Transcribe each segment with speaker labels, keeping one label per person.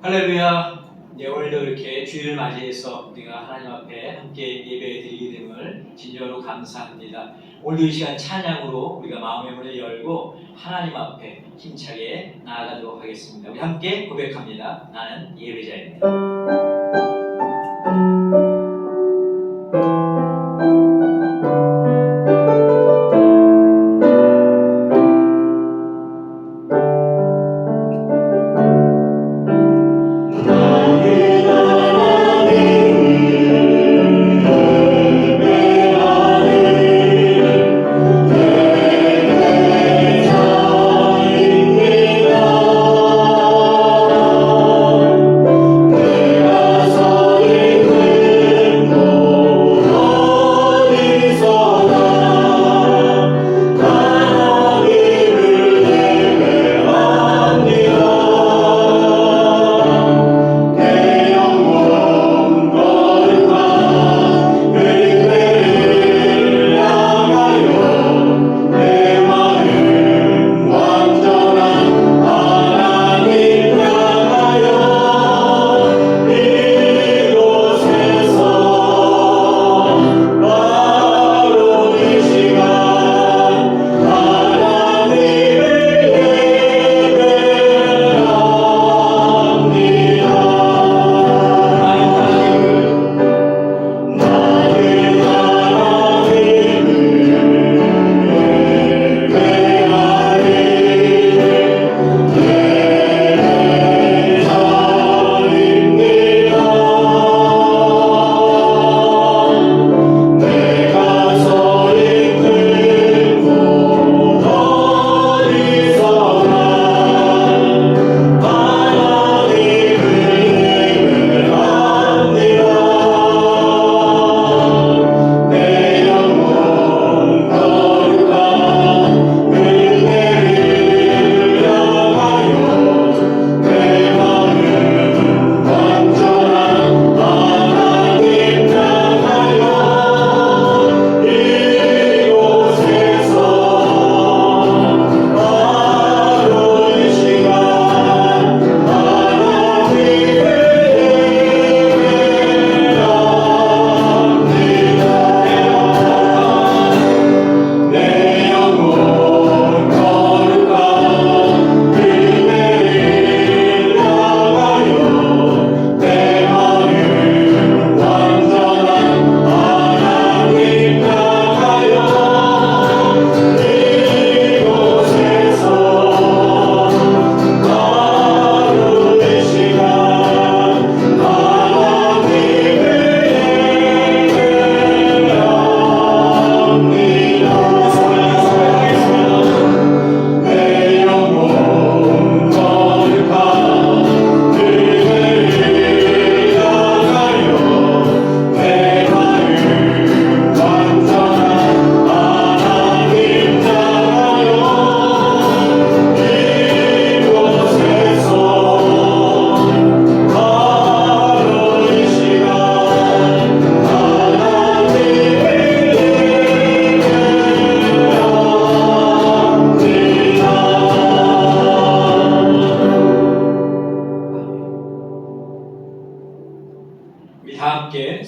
Speaker 1: 할렐루야. 오늘도 이렇게 주일을 맞이해서 우리가 하나님 앞에 함께 예배 드리게 됨을 진정으로 감사합니다. 오늘도 이 시간 찬양으로 우리가 마음의 문을 열고 하나님 앞에 힘차게 나아가도록 하겠습니다. 우리 함께 고백합니다. 나는 예배자입니다.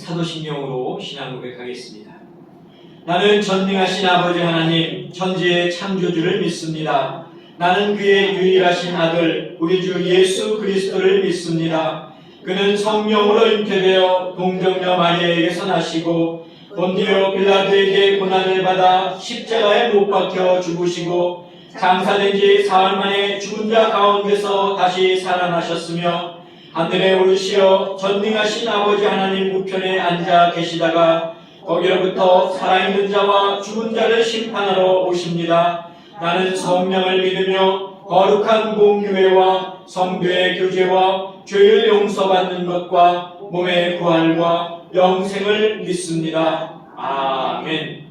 Speaker 1: 사도신경으로 신앙 고백하겠습니다. 나는 전능하신 아버지 하나님 천지의 창조주를 믿습니다. 나는 그의 유일하신 아들 우리 주 예수 그리스도를 믿습니다. 그는 성령으로 잉태되어 동정녀 마리아에게서 나시고 본디오 빌라도에게 고난을 받아 십자가에 못 박혀 죽으시고 장사된 지 사흘 만에 죽은 자 가운데서 다시 살아나셨으며 하늘에 오르시어 전능하신 아버지 하나님 우편에 앉아 계시다가 거기로부터 살아있는 자와 죽은 자를 심판하러 오십니다. 나는 성령을 믿으며 거룩한 공교회와 성도의 교제와 죄를 용서받는 것과 몸의 부활과 영생을 믿습니다. 아멘.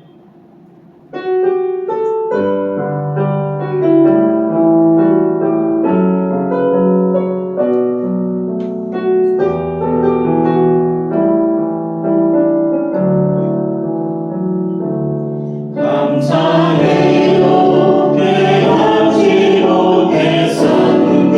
Speaker 2: 감사해요 깨닫지 못했었는데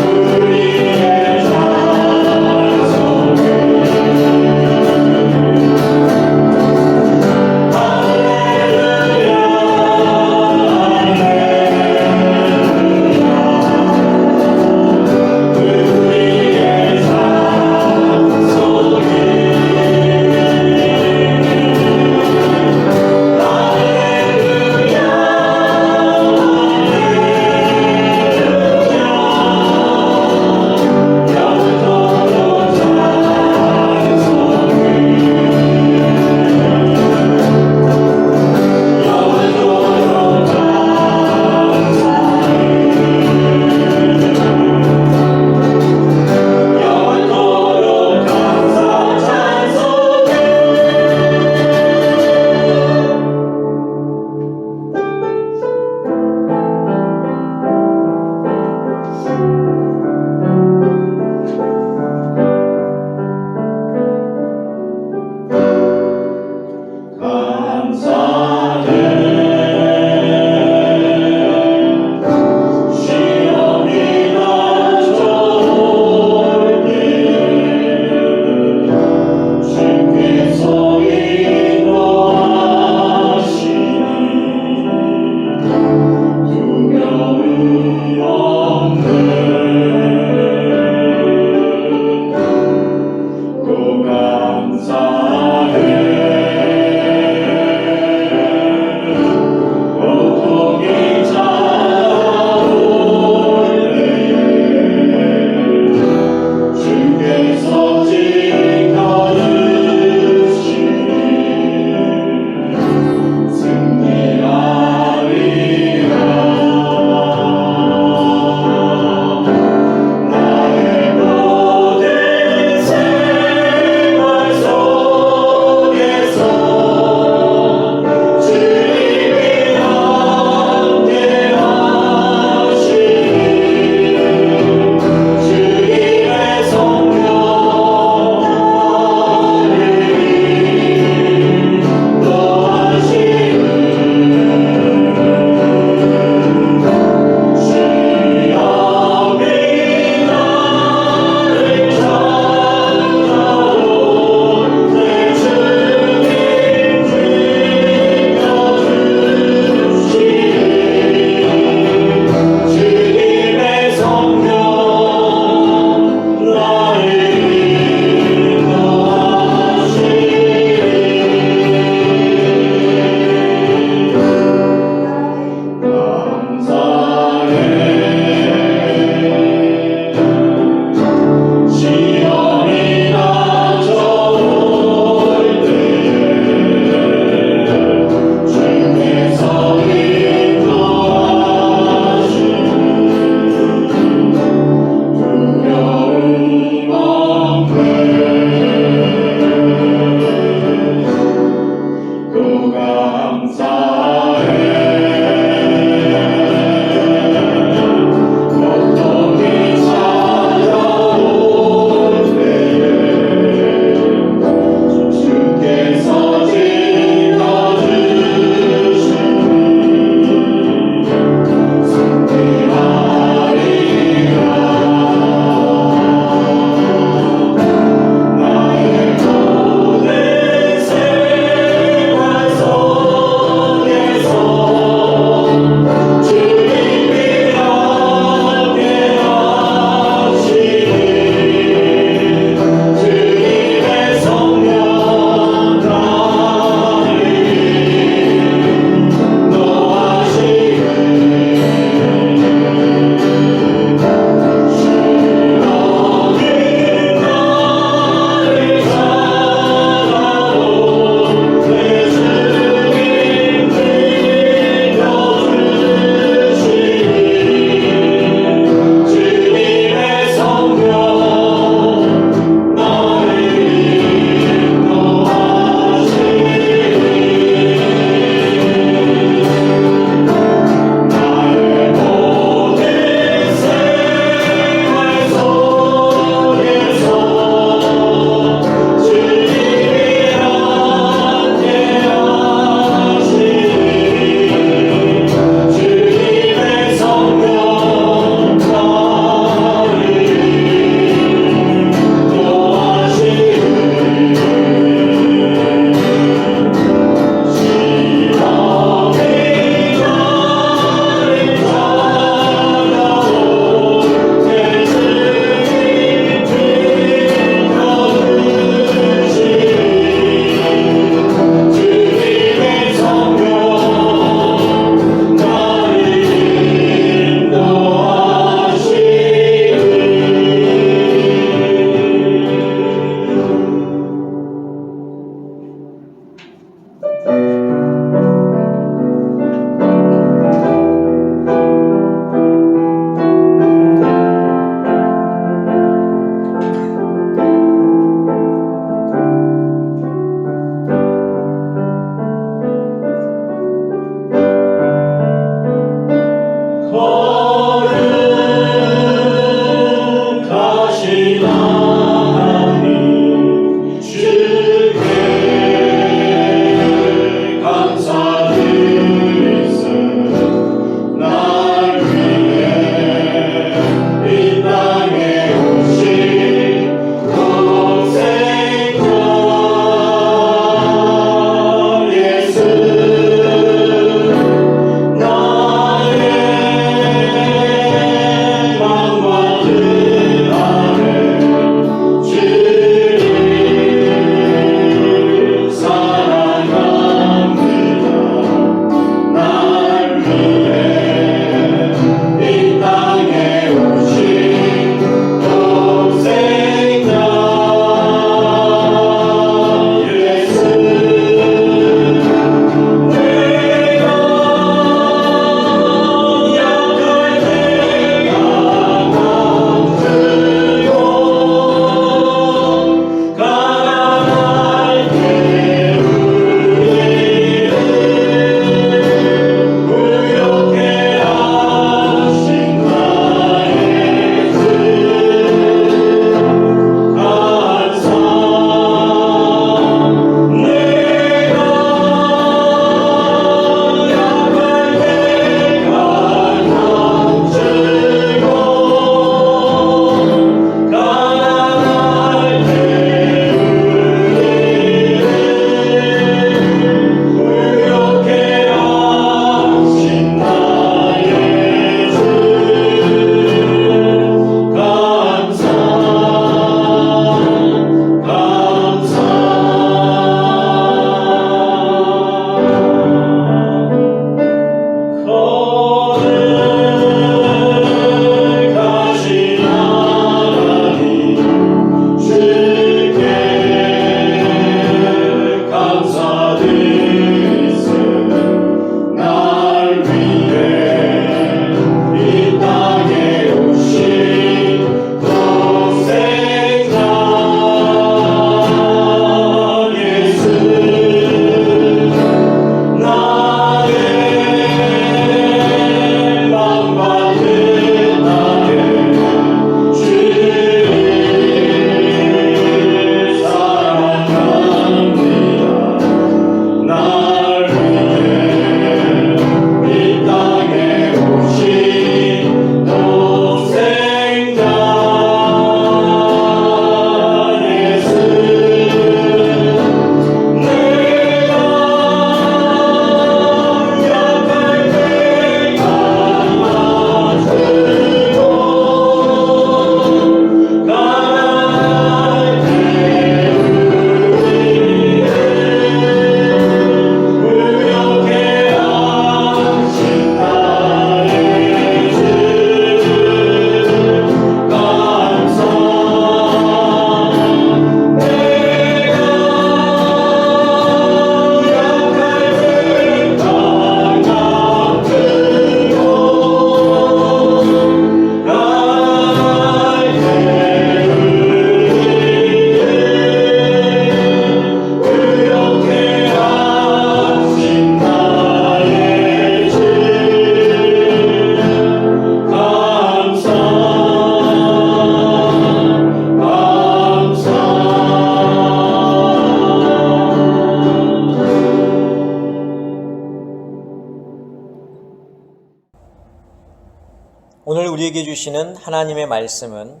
Speaker 2: 오늘 우리에게 주시는 하나님의 말씀은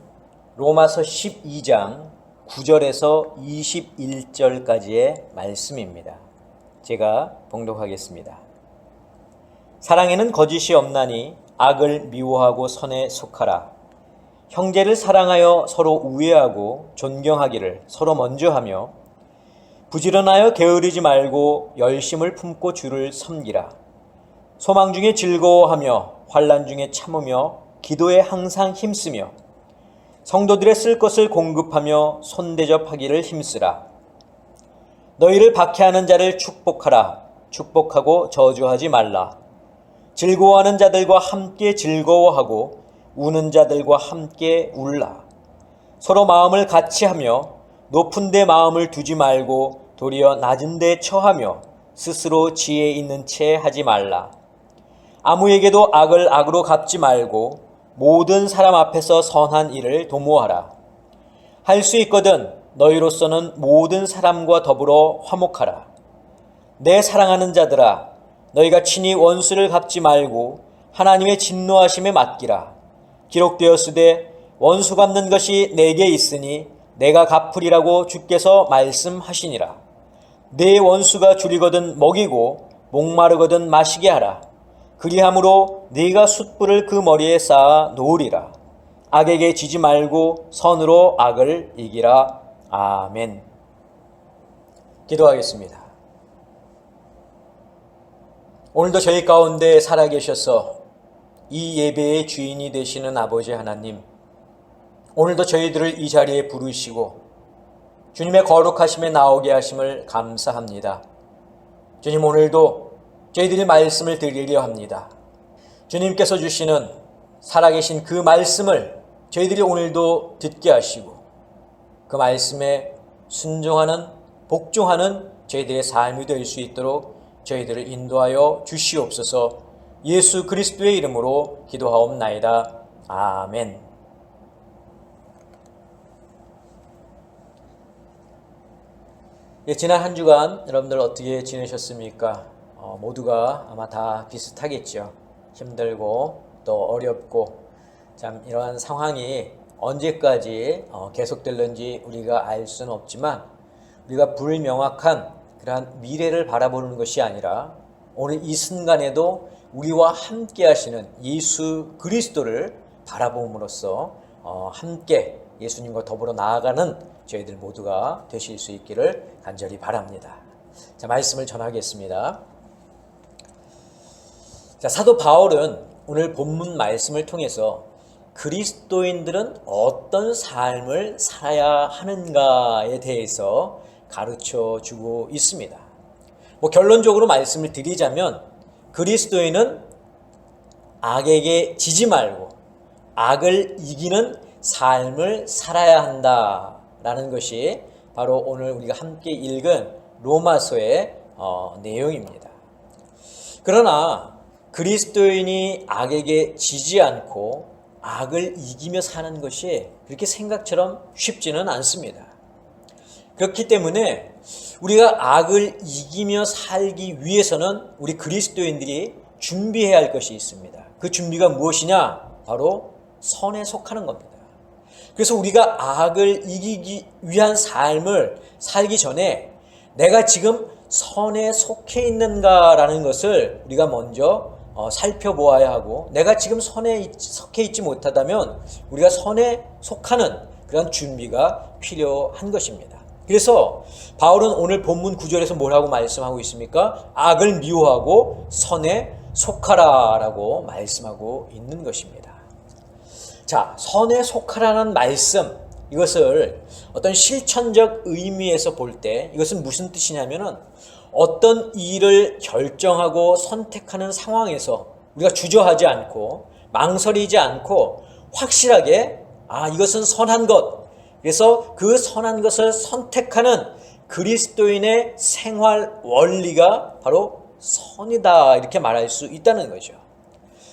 Speaker 2: 로마서 12장 9절에서 21절까지의 말씀입니다. 제가 봉독하겠습니다. 사랑에는 거짓이 없나니 악을 미워하고 선에 속하라. 형제를 사랑하여 서로 우애하고 존경하기를 서로 먼저 하며 부지런하여 게으르지 말고 열심을 품고 주를 섬기라. 소망 중에 즐거워하며 환난 중에 참으며 기도에 항상 힘쓰며 성도들의 쓸 것을 공급하며 손대접하기를 힘쓰라. 너희를 박해하는 자를 축복하라. 축복하고 저주하지 말라. 즐거워하는 자들과 함께 즐거워하고 우는 자들과 함께 울라. 서로 마음을 같이 하며 높은 데 마음을 두지 말고 도리어 낮은 데 처하며 스스로 지혜 있는 채 하지 말라. 아무에게도 악을 악으로 갚지 말고 모든 사람 앞에서 선한 일을 도모하라. 할 수 있거든 너희로서는 모든 사람과 더불어 화목하라. 내 사랑하는 자들아, 너희가 친히 원수를 갚지 말고 하나님의 진노하심에 맡기라. 기록되었으되 원수 갚는 것이 내게 있으니 내가 갚으리라고 주께서 말씀하시니라. 내 원수가 줄이거든 먹이고 목마르거든 마시게 하라. 그리함으로 네가 숯불을 그 머리에 쌓아 놓으리라. 악에게 지지 말고 선으로 악을 이기라. 아멘. 기도하겠습니다. 오늘도 저희 가운데 살아계셔서 이 예배의 주인이 되시는 아버지 하나님, 오늘도 저희들을 이 자리에 부르시고 주님의 거룩하심에 나오게 하심을 감사합니다. 주님, 오늘도 저희들이 말씀을 드리려 합니다. 주님께서 주시는 살아계신 그 말씀을 저희들이 오늘도 듣게 하시고 그 말씀에 순종하는, 복종하는 저희들의 삶이 될 수 있도록 저희들을 인도하여 주시옵소서. 예수 그리스도의 이름으로 기도하옵나이다. 아멘. 지난 한 주간 여러분들 어떻게 지내셨습니까? 모두가 아마 다 비슷하겠죠. 힘들고 또 어렵고, 참 이러한 상황이 언제까지 계속될는지 우리가 알 수는 없지만, 우리가 불명확한 그러한 미래를 바라보는 것이 아니라 오늘 이 순간에도 우리와 함께 하시는 예수 그리스도를 바라봄으로써 함께 예수님과 더불어 나아가는 저희들 모두가 되실 수 있기를 간절히 바랍니다. 자, 말씀을 전하겠습니다. 자, 사도 바울은 오늘 본문 말씀을 통해서 그리스도인들은 어떤 삶을 살아야 하는가에 대해서 가르쳐 주고 있습니다. 결론적으로 말씀을 드리자면 그리스도인은 악에게 지지 말고 악을 이기는 삶을 살아야 한다라는 것이 바로 오늘 우리가 함께 읽은 로마서의 내용입니다. 그러나 그리스도인이 악에게 지지 않고 악을 이기며 사는 것이 그렇게 생각처럼 쉽지는 않습니다. 그렇기 때문에 우리가 악을 이기며 살기 위해서는 우리 그리스도인들이 준비해야 할 것이 있습니다. 그 준비가 무엇이냐? 바로 선에 속하는 겁니다. 그래서 우리가 악을 이기기 위한 삶을 살기 전에 내가 지금 선에 속해 있는가라는 것을 우리가 먼저 살펴보아야 하고, 내가 지금 선에 속해 있지 못하다면 우리가 선에 속하는 그런 준비가 필요한 것입니다. 그래서 바울은 오늘 본문 9절에서 뭐라고 말씀하고 있습니까? 악을 미워하고 선에 속하라 라고 말씀하고 있는 것입니다. 자, 선에 속하라는 말씀, 이것을 어떤 실천적 의미에서 볼 때 이것은 무슨 뜻이냐면은 어떤 일을 결정하고 선택하는 상황에서 우리가 주저하지 않고 망설이지 않고 확실하게 이것은 선한 것, 그래서 그 선한 것을 선택하는 그리스도인의 생활 원리가 바로 선이다, 이렇게 말할 수 있다는 거죠.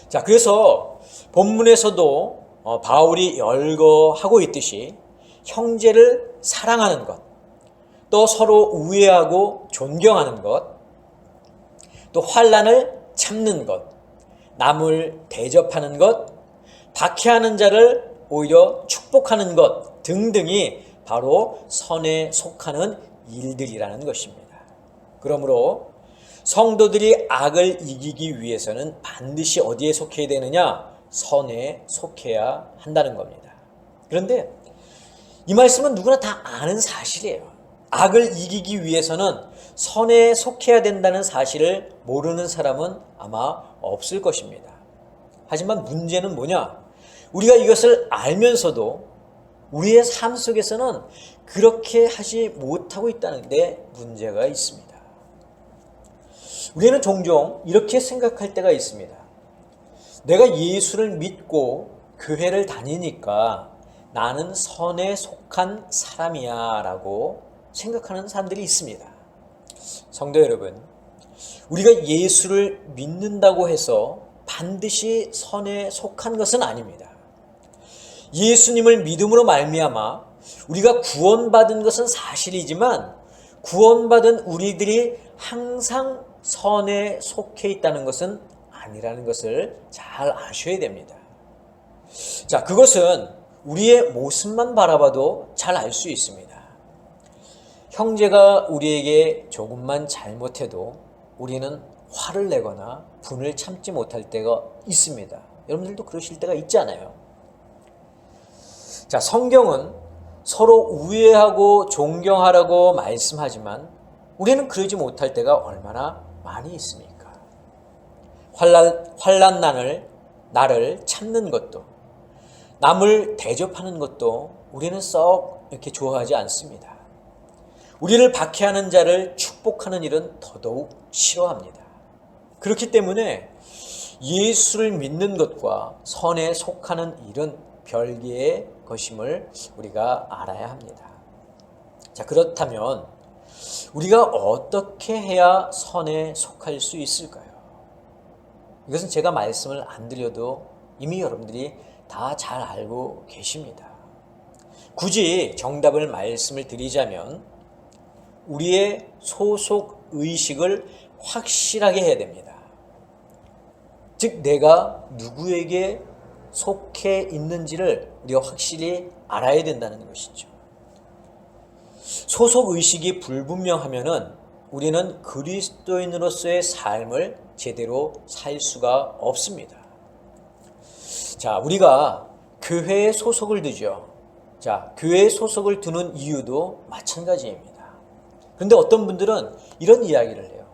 Speaker 2: 자, 그래서 본문에서도 바울이 열거하고 있듯이 형제를 사랑하는 것, 또 서로 우애하고 존경하는 것, 또 환난을 참는 것, 남을 대접하는 것, 박해하는 자를 오히려 축복하는 것 등등이 바로 선에 속하는 일들이라는 것입니다. 그러므로 성도들이 악을 이기기 위해서는 반드시 어디에 속해야 되느냐? 선에 속해야 한다는 겁니다. 그런데 이 말씀은 누구나 다 아는 사실이에요. 악을 이기기 위해서는 선에 속해야 된다는 사실을 모르는 사람은 아마 없을 것입니다. 하지만 문제는 뭐냐? 우리가 이것을 알면서도 우리의 삶 속에서는 그렇게 하지 못하고 있다는 데 문제가 있습니다. 우리는 종종 이렇게 생각할 때가 있습니다. 내가 예수를 믿고 교회를 다니니까 나는 선에 속한 사람이야 라고 생각하는 사람들이 있습니다. 성도 여러분, 우리가 예수를 믿는다고 해서 반드시 선에 속한 것은 아닙니다. 예수님을 믿음으로 말미암아 우리가 구원받은 것은 사실이지만 구원받은 우리들이 항상 선에 속해 있다는 것은 아니라는 것을 잘 아셔야 됩니다. 자, 그것은 우리의 모습만 바라봐도 잘 알 수 있습니다. 형제가 우리에게 조금만 잘못해도 우리는 화를 내거나 분을 참지 못할 때가 있습니다. 여러분들도 그러실 때가 있잖아요. 자, 성경은 서로 우애하고 존경하라고 말씀하지만 우리는 그러지 못할 때가 얼마나 많이 있습니까? 환난 나를 참는 것도, 남을 대접하는 것도 우리는 썩 이렇게 좋아하지 않습니다. 우리를 박해하는 자를 축복하는 일은 더더욱 싫어합니다. 그렇기 때문에 예수를 믿는 것과 선에 속하는 일은 별개의 것임을 우리가 알아야 합니다. 자, 그렇다면 우리가 어떻게 해야 선에 속할 수 있을까요? 이것은 제가 말씀을 안 드려도 이미 여러분들이 다 잘 알고 계십니다. 굳이 정답을 말씀을 드리자면 우리의 소속 의식을 확실하게 해야 됩니다. 즉 내가 누구에게 속해 있는지를 우리가 확실히 알아야 된다는 것이죠. 소속 의식이 불분명하면은 우리는 그리스도인으로서의 삶을 제대로 살 수가 없습니다. 자, 우리가 교회에 소속을 두죠. 자, 교회에 소속을 두는 이유도 마찬가지입니다. 그런데 어떤 분들은 이런 이야기를 해요.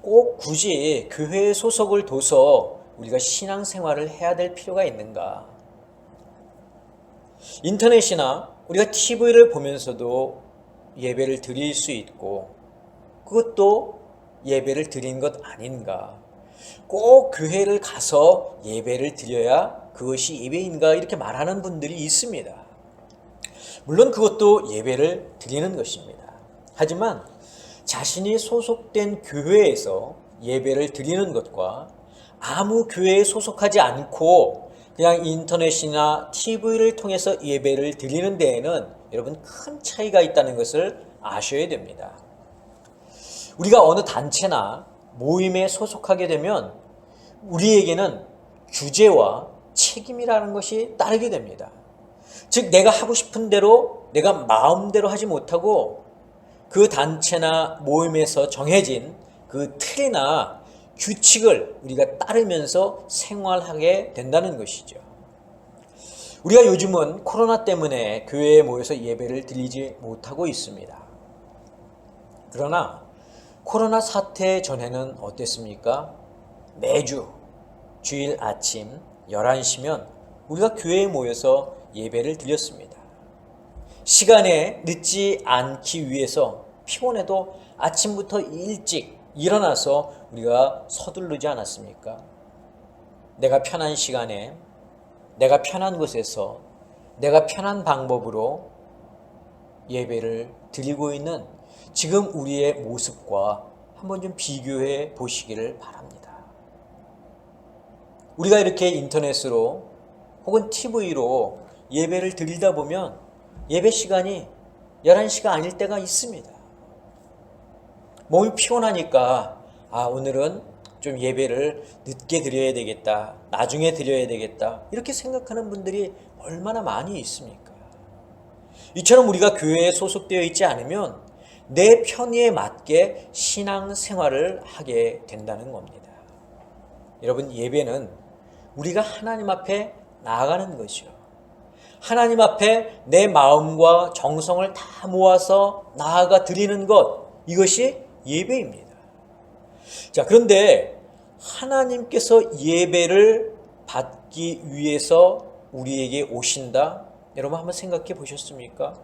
Speaker 2: 꼭 굳이 교회에 소속을 둬서 우리가 신앙생활을 해야 될 필요가 있는가? 인터넷이나 우리가 TV를 보면서도 예배를 드릴 수 있고 그것도 예배를 드리는 것 아닌가? 꼭 교회를 가서 예배를 드려야 그것이 예배인가? 이렇게 말하는 분들이 있습니다. 물론 그것도 예배를 드리는 것입니다. 하지만 자신이 소속된 교회에서 예배를 드리는 것과 아무 교회에 소속하지 않고 그냥 인터넷이나 TV를 통해서 예배를 드리는 데에는 여러분 큰 차이가 있다는 것을 아셔야 됩니다. 우리가 어느 단체나 모임에 소속하게 되면 우리에게는 규제와 책임이라는 것이 따르게 됩니다. 즉 내가 하고 싶은 대로 내가 마음대로 하지 못하고 그 단체나 모임에서 정해진 그 틀이나 규칙을 우리가 따르면서 생활하게 된다는 것이죠. 우리가 요즘은 코로나 때문에 교회에 모여서 예배를 드리지 못하고 있습니다. 그러나 코로나 사태 전에는 어땠습니까? 매주 주일 아침 11시면 우리가 교회에 모여서 예배를 드렸습니다. 시간에 늦지 않기 위해서 피곤해도 아침부터 일찍 일어나서 우리가 서두르지 않았습니까? 내가 편한 시간에 내가 편한 곳에서 내가 편한 방법으로 예배를 드리고 있는 지금 우리의 모습과 한번 좀 비교해 보시기를 바랍니다. 우리가 이렇게 인터넷으로 혹은 TV로 예배를 드리다 보면 예배 시간이 11시가 아닐 때가 있습니다. 몸이 피곤하니까 오늘은 좀 예배를 늦게 드려야 되겠다, 나중에 드려야 되겠다, 이렇게 생각하는 분들이 얼마나 많이 있습니까? 이처럼 우리가 교회에 소속되어 있지 않으면 내 편의에 맞게 신앙생활을 하게 된다는 겁니다. 여러분, 예배는 우리가 하나님 앞에 나아가는 것이요, 하나님 앞에 내 마음과 정성을 다 모아서 나아가 드리는 것, 이것이 예배입니다. 자, 그런데 하나님께서 예배를 받기 위해서 우리에게 오신다? 여러분 한번 생각해 보셨습니까?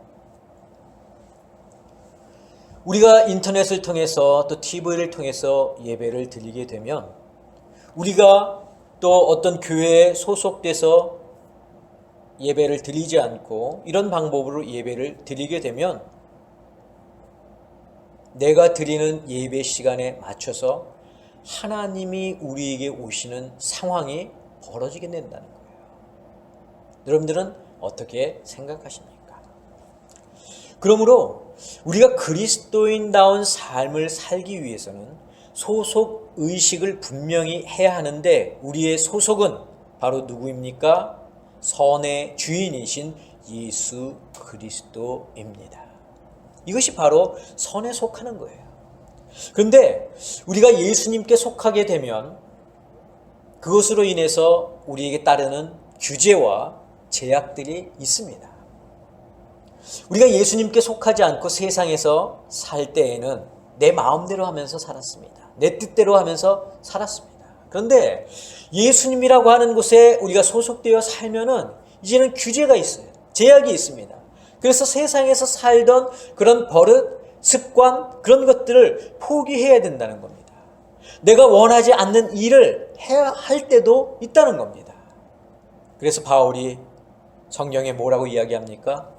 Speaker 2: 우리가 인터넷을 통해서 또 TV를 통해서 예배를 드리게 되면, 우리가 또 어떤 교회에 소속돼서 예배를 드리지 않고 이런 방법으로 예배를 드리게 되면 내가 드리는 예배 시간에 맞춰서 하나님이 우리에게 오시는 상황이 벌어지게 된다는 거예요. 여러분들은 어떻게 생각하십니까? 그러므로 우리가 그리스도인다운 삶을 살기 위해서는 소속 의식을 분명히 해야 하는데, 우리의 소속은 바로 누구입니까? 선의 주인이신 예수 그리스도입니다. 이것이 바로 선에 속하는 거예요. 그런데 우리가 예수님께 속하게 되면 그것으로 인해서 우리에게 따르는 규제와 제약들이 있습니다. 우리가 예수님께 속하지 않고 세상에서 살 때에는 내 마음대로 하면서 살았습니다. 내 뜻대로 하면서 살았습니다. 그런데 예수님이라고 하는 곳에 우리가 소속되어 살면은 이제는 규제가 있어요. 제약이 있습니다. 그래서 세상에서 살던 그런 버릇, 습관, 그런 것들을 포기해야 된다는 겁니다. 내가 원하지 않는 일을 해야 할 때도 있다는 겁니다. 그래서 바울이 성경에 뭐라고 이야기합니까?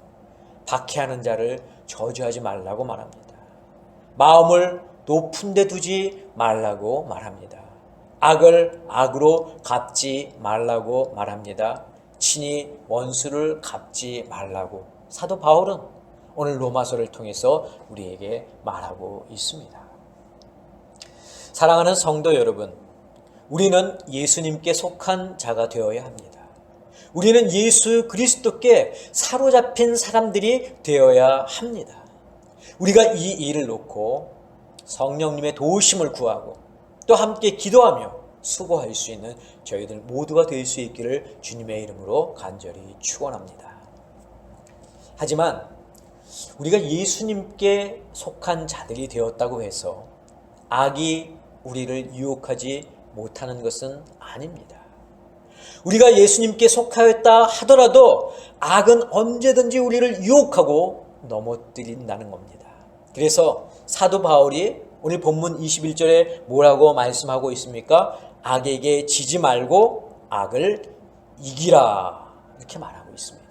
Speaker 2: 박해하는 자를 저주하지 말라고 말합니다. 마음을 높은 데 두지 말라고 말합니다. 악을 악으로 갚지 말라고 말합니다. 친히 원수를 갚지 말라고 사도 바울은 오늘 로마서를 통해서 우리에게 말하고 있습니다. 사랑하는 성도 여러분, 우리는 예수님께 속한 자가 되어야 합니다. 우리는 예수 그리스도께 사로잡힌 사람들이 되어야 합니다. 우리가 이 일을 놓고 성령님의 도우심을 구하고 또 함께 기도하며 수고할 수 있는 저희들 모두가 될 수 있기를 주님의 이름으로 간절히 축원합니다. 하지만 우리가 예수님께 속한 자들이 되었다고 해서 악이 우리를 유혹하지 못하는 것은 아닙니다. 우리가 예수님께 속하였다 하더라도 악은 언제든지 우리를 유혹하고 넘어뜨린다는 겁니다. 그래서 사도 바울이 오늘 본문 21절에 뭐라고 말씀하고 있습니까? 악에게 지지 말고 악을 이기라, 이렇게 말하고 있습니다.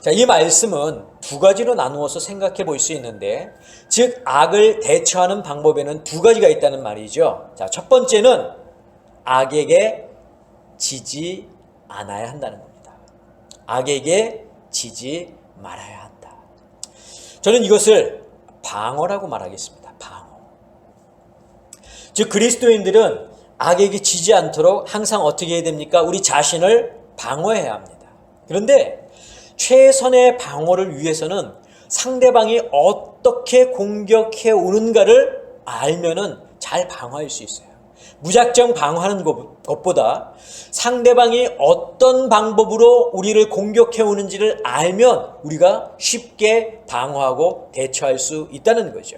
Speaker 2: 자, 이 말씀은 두 가지로 나누어서 생각해 볼 수 있는데, 즉 악을 대처하는 방법에는 두 가지가 있다는 말이죠. 자, 첫 번째는 악에게 지지 않아야 한다는 겁니다. 악에게 지지 말아야 한다. 저는 이것을 방어라고 말하겠습니다. 방어. 즉 그리스도인들은 악에게 지지 않도록 항상 어떻게 해야 됩니까? 우리 자신을 방어해야 합니다. 그런데 최선의 방어를 위해서는 상대방이 어떻게 공격해 오는가를 알면은 잘 방어할 수 있어요. 무작정 방어하는 것보다 상대방이 어떤 방법으로 우리를 공격해 오는지를 알면 우리가 쉽게 방어하고 대처할 수 있다는 거죠.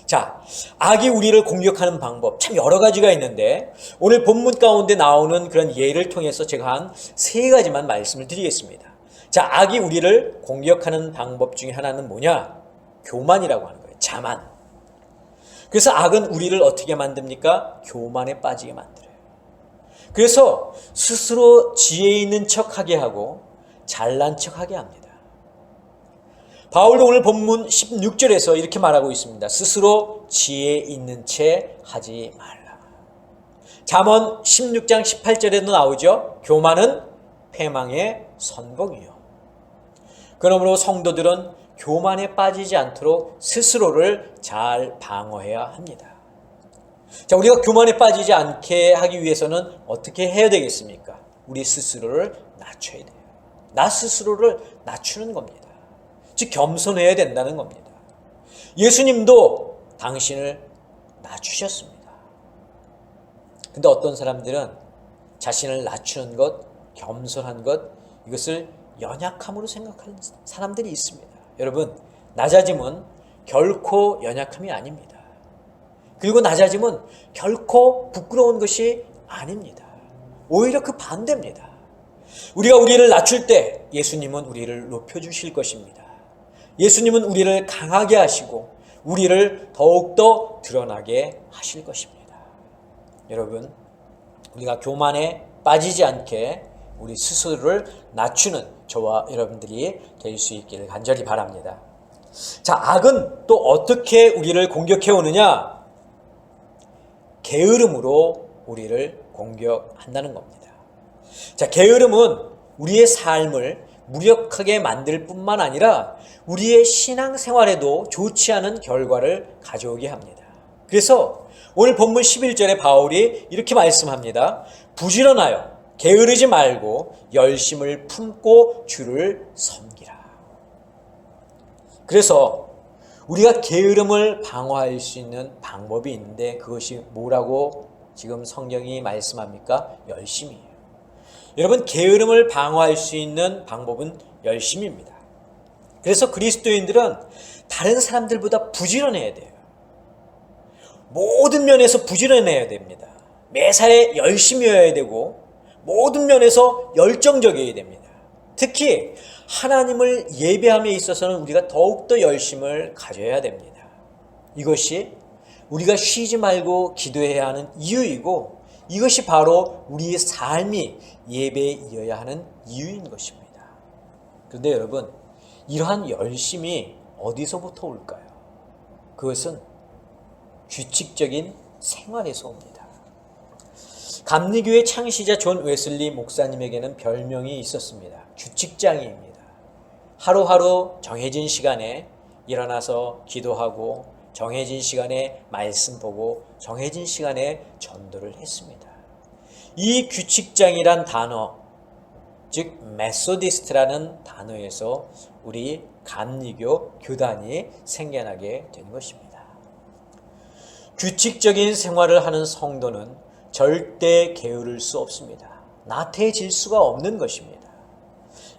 Speaker 2: 자, 악이 우리를 공격하는 방법 참 여러 가지가 있는데 오늘 본문 가운데 나오는 그런 예를 통해서 제가 한 세 가지만 말씀을 드리겠습니다. 자, 악이 우리를 공격하는 방법 중에 하나는 뭐냐? 교만이라고 하는 거예요. 자만. 그래서 악은 우리를 어떻게 만듭니까? 교만에 빠지게 만들어요. 그래서 스스로 지혜 있는 척하게 하고 잘난 척하게 합니다. 바울도 오늘 본문 16절에서 이렇게 말하고 있습니다. 스스로 지혜 있는 채 하지 말라. 잠언 16장 18절에도 나오죠. 교만은 패망의 선봉이요. 그러므로 성도들은 교만에 빠지지 않도록 스스로를 잘 방어해야 합니다. 자, 우리가 교만에 빠지지 않게 하기 위해서는 어떻게 해야 되겠습니까? 우리 스스로를 낮춰야 돼요. 나 스스로를 낮추는 겁니다. 즉 겸손해야 된다는 겁니다. 예수님도 당신을 낮추셨습니다. 근데 어떤 사람들은 자신을 낮추는 것, 겸손한 것, 이것을 연약함으로 생각하는 사람들이 있습니다. 여러분, 낮아짐은 결코 연약함이 아닙니다. 그리고 낮아짐은 결코 부끄러운 것이 아닙니다. 오히려 그 반대입니다. 우리가 우리를 낮출 때 예수님은 우리를 높여주실 것입니다. 예수님은 우리를 강하게 하시고 우리를 더욱더 드러나게 하실 것입니다. 여러분, 우리가 교만에 빠지지 않게 우리 스스로를 낮추는 저와 여러분들이 될 수 있기를 간절히 바랍니다. 자, 악은 또 어떻게 우리를 공격해 오느냐? 게으름으로 우리를 공격한다는 겁니다. 자, 게으름은 우리의 삶을 무력하게 만들 뿐만 아니라 우리의 신앙생활에도 좋지 않은 결과를 가져오게 합니다. 그래서 오늘 본문 11절에 바울이 이렇게 말씀합니다. 부지런하여 게으르지 말고 열심을 품고 주를 섬기라. 그래서 우리가 게으름을 방어할 수 있는 방법이 있는데 그것이 뭐라고 지금 성경이 말씀합니까? 열심이에요. 여러분, 게으름을 방어할 수 있는 방법은 열심입니다. 그래서 그리스도인들은 다른 사람들보다 부지런해야 돼요. 모든 면에서 부지런해야 됩니다. 매사에 열심히여야 되고 모든 면에서 열정적이어야 됩니다. 특히 하나님을 예배함에 있어서는 우리가 더욱더 열심을 가져야 됩니다. 이것이 우리가 쉬지 말고 기도해야 하는 이유이고 이것이 바로 우리의 삶이 예배에 이어야 하는 이유인 것입니다. 그런데 여러분, 이러한 열심이 어디서부터 올까요? 그것은 규칙적인 생활에서 옵니다. 감리교의 창시자 존 웨슬리 목사님에게는 별명이 있었습니다. 규칙장이입니다. 하루하루 정해진 시간에 일어나서 기도하고 정해진 시간에 말씀 보고 정해진 시간에 전도를 했습니다. 이 규칙장이란 단어, 즉 메소디스트라는 단어에서 우리 감리교 교단이 생겨나게 된 것입니다. 규칙적인 생활을 하는 성도는 절대 게으를 수 없습니다. 나태해질 수가 없는 것입니다.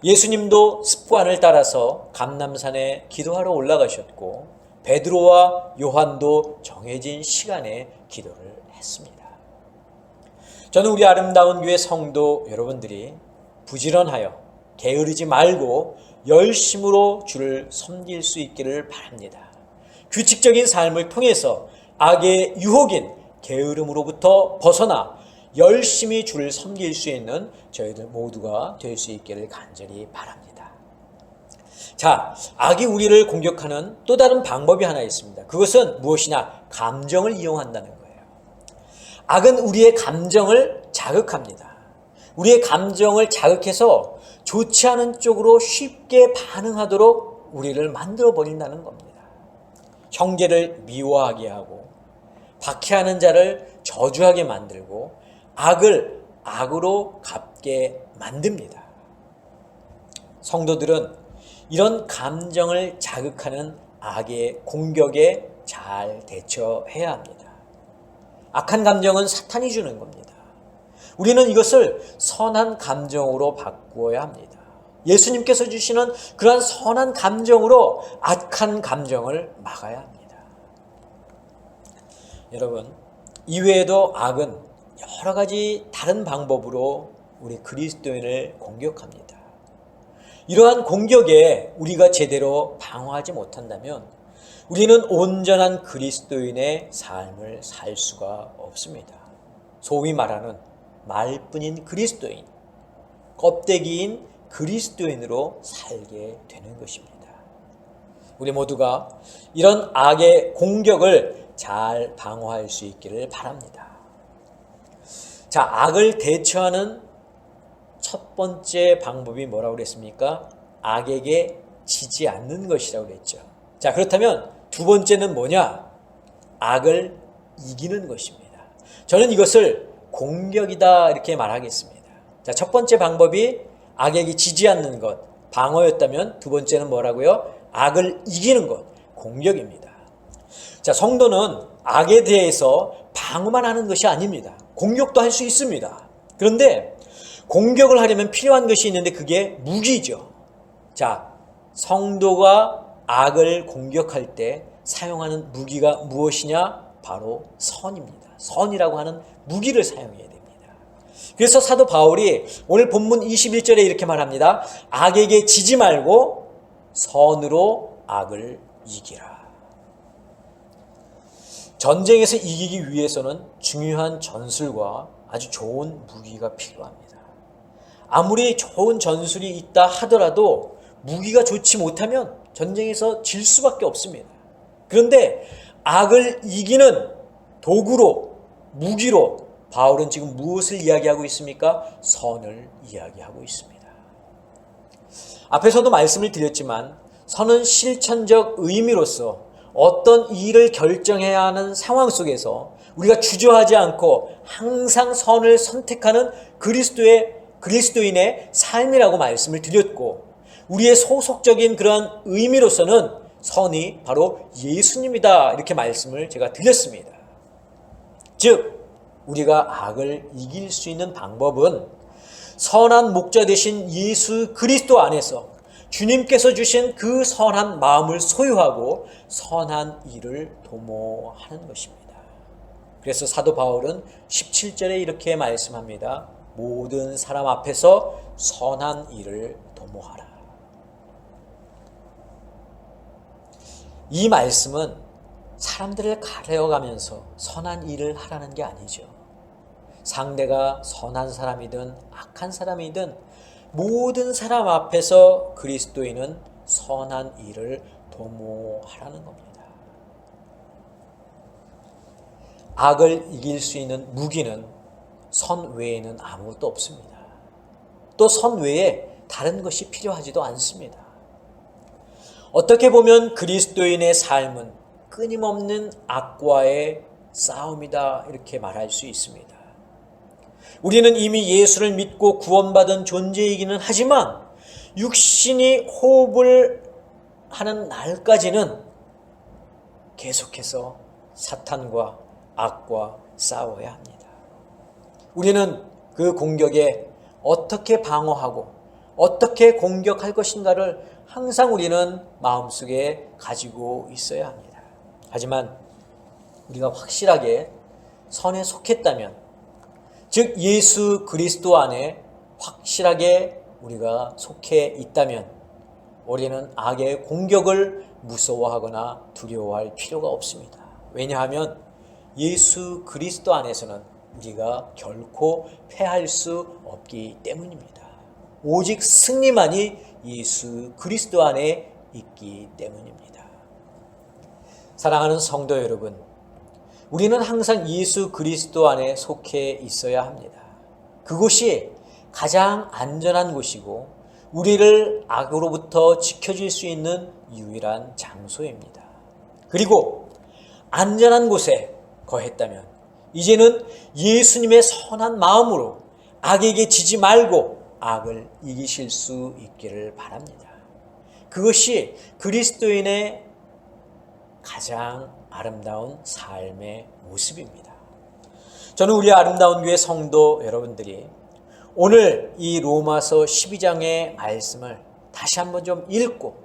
Speaker 2: 예수님도 습관을 따라서 감람산에 기도하러 올라가셨고 베드로와 요한도 정해진 시간에 기도를 했습니다. 저는 우리 아름다운 교회 성도 여러분들이 부지런하여 게으르지 말고 열심으로 주를 섬길 수 있기를 바랍니다. 규칙적인 삶을 통해서 악의 유혹인 게으름으로부터 벗어나 열심히 주를 섬길 수 있는 저희들 모두가 될 수 있기를 간절히 바랍니다. 자, 악이 우리를 공격하는 또 다른 방법이 하나 있습니다. 그것은 무엇이냐? 감정을 이용한다는 거예요. 악은 우리의 감정을 자극합니다. 우리의 감정을 자극해서 좋지 않은 쪽으로 쉽게 반응하도록 우리를 만들어 버린다는 겁니다. 형제를 미워하게 하고 박해하는 자를 저주하게 만들고 악을 악으로 갚게 만듭니다. 성도들은 이런 감정을 자극하는 악의 공격에 잘 대처해야 합니다. 악한 감정은 사탄이 주는 겁니다. 우리는 이것을 선한 감정으로 바꾸어야 합니다. 예수님께서 주시는 그러한 선한 감정으로 악한 감정을 막아야 합니다. 여러분, 이외에도 악은 여러 가지 다른 방법으로 우리 그리스도인을 공격합니다. 이러한 공격에 우리가 제대로 방어하지 못한다면 우리는 온전한 그리스도인의 삶을 살 수가 없습니다. 소위 말하는 말뿐인 그리스도인, 껍데기인 그리스도인으로 살게 되는 것입니다. 우리 모두가 이런 악의 공격을 잘 방어할 수 있기를 바랍니다. 자, 악을 대처하는 첫 번째 방법이 뭐라고 그랬습니까? 악에게 지지 않는 것이라고 그랬죠. 자, 그렇다면 두 번째는 뭐냐? 악을 이기는 것입니다. 저는 이것을 공격이다 이렇게 말하겠습니다. 자, 첫 번째 방법이 악에게 지지 않는 것, 방어였다면 두 번째는 뭐라고요? 악을 이기는 것, 공격입니다. 자, 성도는 악에 대해서 방어만 하는 것이 아닙니다. 공격도 할 수 있습니다. 그런데 공격을 하려면 필요한 것이 있는데 그게 무기죠. 자, 성도가 악을 공격할 때 사용하는 무기가 무엇이냐? 바로 선입니다. 선이라고 하는 무기를 사용해야 됩니다. 그래서 사도 바울이 오늘 본문 21절에 이렇게 말합니다. 악에게 지지 말고 선으로 악을 이기라. 전쟁에서 이기기 위해서는 중요한 전술과 아주 좋은 무기가 필요합니다. 아무리 좋은 전술이 있다 하더라도 무기가 좋지 못하면 전쟁에서 질 수밖에 없습니다. 그런데 악을 이기는 도구로, 무기로 바울은 지금 무엇을 이야기하고 있습니까? 선을 이야기하고 있습니다. 앞에서도 말씀을 드렸지만 선은 실천적 의미로서 어떤 일을 결정해야 하는 상황 속에서 우리가 주저하지 않고 항상 선을 선택하는 그리스도인의 삶이라고 말씀을 드렸고, 우리의 소속적인 그런 의미로서는 선이 바로 예수님이다 이렇게 말씀을 제가 드렸습니다. 즉 우리가 악을 이길 수 있는 방법은 선한 목자 되신 예수 그리스도 안에서 주님께서 주신 그 선한 마음을 소유하고 선한 일을 도모하는 것입니다. 그래서 사도 바울은 17절에 이렇게 말씀합니다. 모든 사람 앞에서 선한 일을 도모하라. 이 말씀은 사람들을 가려가면서 선한 일을 하라는 게 아니죠. 상대가 선한 사람이든 악한 사람이든 모든 사람 앞에서 그리스도인은 선한 일을 도모하라는 겁니다. 악을 이길 수 있는 무기는 선 외에는 아무것도 없습니다. 또 선 외에 다른 것이 필요하지도 않습니다. 어떻게 보면 그리스도인의 삶은 끊임없는 악과의 싸움이다 이렇게 말할 수 있습니다. 우리는 이미 예수를 믿고 구원받은 존재이기는 하지만 육신이 호흡을 하는 날까지는 계속해서 사탄과 악과 싸워야 합니다. 우리는 그 공격에 어떻게 방어하고 어떻게 공격할 것인가를 항상 우리는 마음속에 가지고 있어야 합니다. 하지만 우리가 확실하게 선에 속했다면, 즉 예수 그리스도 안에 확실하게 우리가 속해 있다면 우리는 악의 공격을 무서워하거나 두려워할 필요가 없습니다. 왜냐하면 예수 그리스도 안에서는 우리가 결코 패할 수 없기 때문입니다. 오직 승리만이 예수 그리스도 안에 있기 때문입니다. 사랑하는 성도 여러분, 우리는 항상 예수 그리스도 안에 속해 있어야 합니다. 그곳이 가장 안전한 곳이고 우리를 악으로부터 지켜줄 수 있는 유일한 장소입니다. 그리고 안전한 곳에 거했다면 이제는 예수님의 선한 마음으로 악에게 지지 말고 악을 이기실 수 있기를 바랍니다. 그것이 그리스도인의 가장 아름다운 삶의 모습입니다. 저는 우리 아름다운 교회 성도 여러분들이 오늘 이 로마서 12장의 말씀을 다시 한번 좀 읽고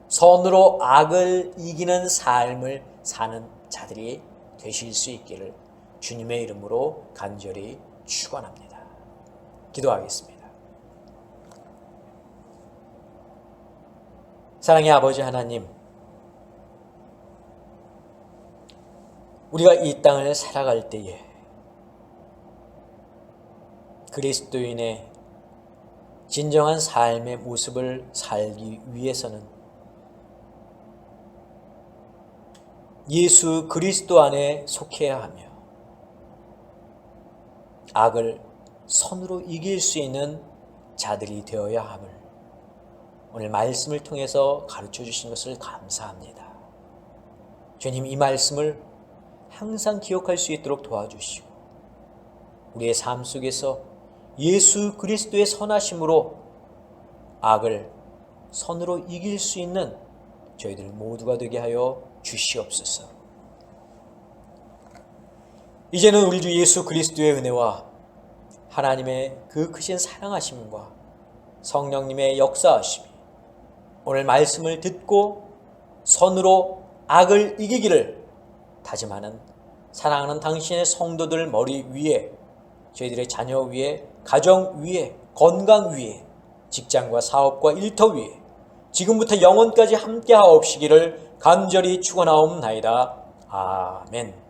Speaker 2: 선으로 악을 이기는 삶을 사는 자들이 되실 수 있기를 주님의 이름으로 간절히 축원합니다. 기도하겠습니다. 사랑의 아버지 하나님, 우리가 이 땅을 살아갈 때에 그리스도인의 진정한 삶의 모습을 살기 위해서는 예수 그리스도 안에 속해야 하며 악을 선으로 이길 수 있는 자들이 되어야 함을 오늘 말씀을 통해서 가르쳐 주신 것을 감사합니다. 주님, 이 말씀을 항상 기억할 수 있도록 도와주시고 우리의 삶 속에서 예수 그리스도의 선하심으로 악을 선으로 이길 수 있는 저희들 모두가 되게 하여 주시옵소서. 이제는 우리 주 예수 그리스도의 은혜와 하나님의 그 크신 사랑하심과 성령님의 역사하심이 오늘 말씀을 듣고 선으로 악을 이기기를 다짐하는 사랑하는 당신의 성도들 머리 위에, 저희들의 자녀 위에, 가정 위에, 건강 위에, 직장과 사업과 일터 위에 지금부터 영원까지 함께 하옵시기를 간절히 축원하옵나이다. 아멘.